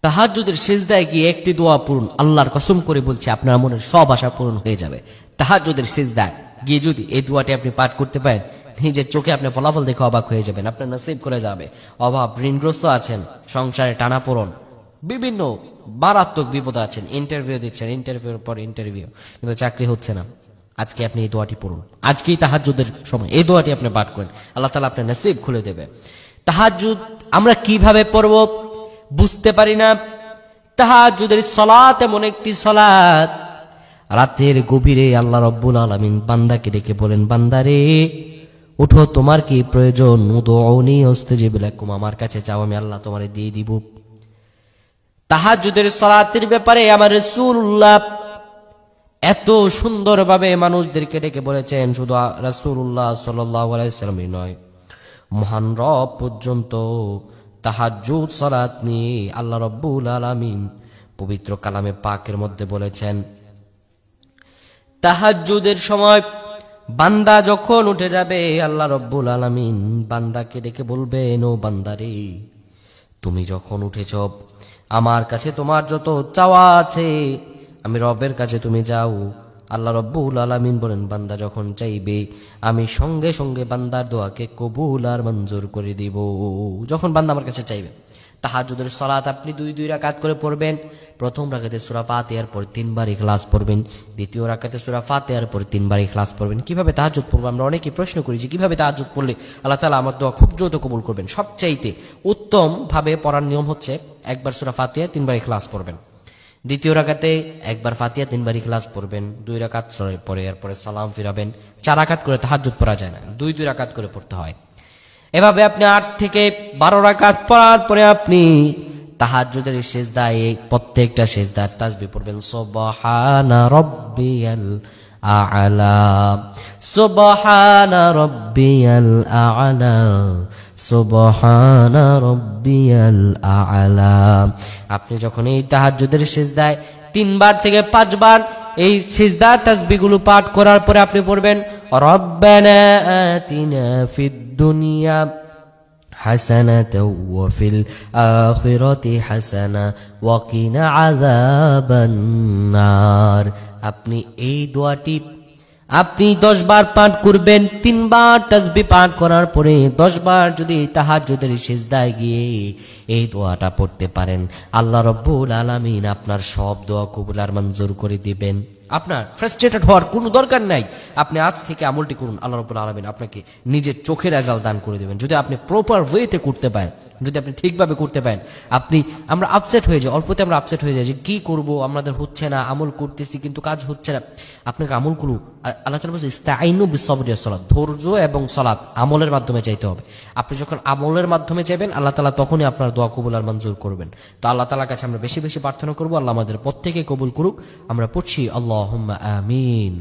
তাহাজ্জুদের সিজদায় গিয়ে একটি দোয়া পড়ুন, আল্লাহর কসম করে বলছি আপনার মনের সব আশা পূরণ হয়ে যাবে। তাহাজ্জুদের সিজদায় গিয়ে যদি এই দোয়াটি আপনি পাঠ করতে পারেন, নিজের চোখে আপনি ফলাফল দেখে অবাক হয়ে যাবেন। আপনার নসিব করে যাবে। অভাব ঋণগ্রস্ত আছেন, সংসারে টানাপোড়েন, বিভিন্ন মারাত্মক বিপদ আছেন, ইন্টারভিউ দিচ্ছেন, ইন্টারভিউর পর ইন্টারভিউ, কিন্তু চাকরি হচ্ছে না। আজকে আপনি এই দোয়াটি পড়ুন, আজকেই তাহাজ্জুদের সময় এই দোয়াটি আপনি পাঠ করেন, আল্লাহ তাআলা আপনার নসিব খুলে দেবে। তাহাজ্জুদ আমরা কিভাবে পড়ব বুঝতে পারি না। তাহাজ্জুদের সালাত এমন একটি সালাত, রাতের গভীরে আল্লাহ রাব্বুল আলামিন বান্দাকে ডেকে বলেন, বান্দারে উঠো, তোমার কি প্রয়োজন? উদউনি আস্তাজিব লাকুম, আমার কাছে চাও, আমি আল্লাহ তোমারে দিয়ে দিব। তাহাজ্জুদের সালাতের ব্যাপারে আমার রাসূলুল্লাহ এত সুন্দরভাবে মানুষদেরকে ডেকে বলেছেন, শুধু রাসূলুল্লাহ সাল্লাল্লাহু আলাইহি ওয়াসাল্লামই নয়, মহান রব পর্যন্ত তাহাজ্জুদ সালাত নিয়ে আল্লাহ রাব্বুল আলামিন পবিত্র কালামে পাকের মধ্যে বলেছেন, তাহাজ্জুদের সময় বান্দা যখন উঠে যাবে, আল্লাহ রাব্বুল আলামিন বান্দাকে ডেকে বলবেন, ও বান্দারে তুমি যখন উঠেছ, আমার কাছে তোমার যত চাওয়া আছে, আমি রবের কাছে তুমি যাও। আল্লাহ রাব্বুল আলামিন বলেন, বান্দা যখন চাইবে আমি সঙ্গে সঙ্গে বান্দার দোয়াকে কবুল আর মঞ্জুর করে দিব। যখন বান্দা আমার কাছে চাইবে। তাহাজ্জুদের সালাত আপনি 2 রাকাত করে পড়বেন। প্রথম রাকাতে সূরা ফাতিহার পর 3 বার ইখলাস পড়বেন, দ্বিতীয় রাকাতে সূরা ফাতিহার পর 3 বার ইখলাস পড়বেন। কিভাবে তাহাজ্জুদ পড়ব? আমরা অনেকেই প্রশ্ন করি যে কিভাবে তাহাজ্জুদ পড়লে আল্লাহ তাআলা আমার দোয়া খুব দ্রুত কবুল করবেন। সবচাইতে উত্তম ভাবে পড়ার নিয়ম হচ্ছে, একবার সূরা ফাতিহা 3 বার ইখলাস পড়বেন, দ্বিতীয় রাকাতে একবার ফাতিহা 3 বার ইখলাস পড়বেন, 2 রাকাত পরে এরপরে সালাম ফিরাবেন। 4 রাকাত করে তাহাজ্জুদ পড়া যায় না, 2 রাকাত করে পড়তে হয়। এভাবে আপনি 8 থেকে 12 রাকাত পড়ার পরে আপনি তাহাজ্জুদের সিজদায় প্রত্যেকটা সিজদার তাসবিহ পড়বেন, সুবহানা রাব্বিয়াল আ'লা, সুবহানা রাব্বিয়াল আ'লা, সুবহানা রাব্বিয়াল আ'লা। আপনি যখন এই তাহাজ্জুদের সিজদায় 3 বার থেকে 5 বার এই সিজদার তাসবিহগুলো পাঠ করার পরে আপনি পড়বেন, রব্বানা আতিনা ফিদ দুনিয়া হাসানাতাও ওয়া ফিল আখিরাতি হাসানা ওয়া কিনা আযাবান নার। আপনি এই দোয়াটি আপনি 10 বার পাঠ করবেন। 3 বার তাসবিহ পাঠ করার পরে 10 বার যদি তাহাজ্জুদের সিজদায় গিয়ে এই দোয়াটা পড়তে পারেন, আল্লাহ রাব্বুল আলামিন আপনার সব দোয়া কবুল আর মঞ্জুর করে দিবেন। আপনার ফ্রাস্ট্রেটেড হওয়ার কোনো দরকার নাই। আপনি আজ থেকে আমলটি করুন, আল্লাহ রাব্বুল আলামিন আপনাকে নিজের চোখের রেজাল্ট দান করে দেবেন। যদি আপনি প্রপার ওয়েতে করতে পারেন, যদি আপনি ঠিকভাবে করতে পারেন। আমরা আপসেট হয়ে যাই, অল্পতে আমরা আপসেট হয়ে যাই যে কি করব, আমাদের হচ্ছে না, আমল করতেছি কিন্তু কাজ হচ্ছে না। আপনাকে আমল করুন। আল্লাহ তাআলা বলেছেন, ইস্তাঈনু বিস-সাবরি ওয়াস-সালাত, ধৈর্য এবং সালাত আমলের মাধ্যমে চাইতে হবে। আপনি যখন আমলের মাধ্যমে চাইবেন, আল্লাহ তাআলা তখনই আপনার দোয়া কবুল আর মঞ্জুর করবেন। তো আল্লাহ তাআলার কাছে আমরা বেশি বেশি প্রার্থনা করব, আল্লাহ আমাদের প্রত্যেককে কবুল করুক। আমরা পড়ছি আল্লাহুম্মা আমিন।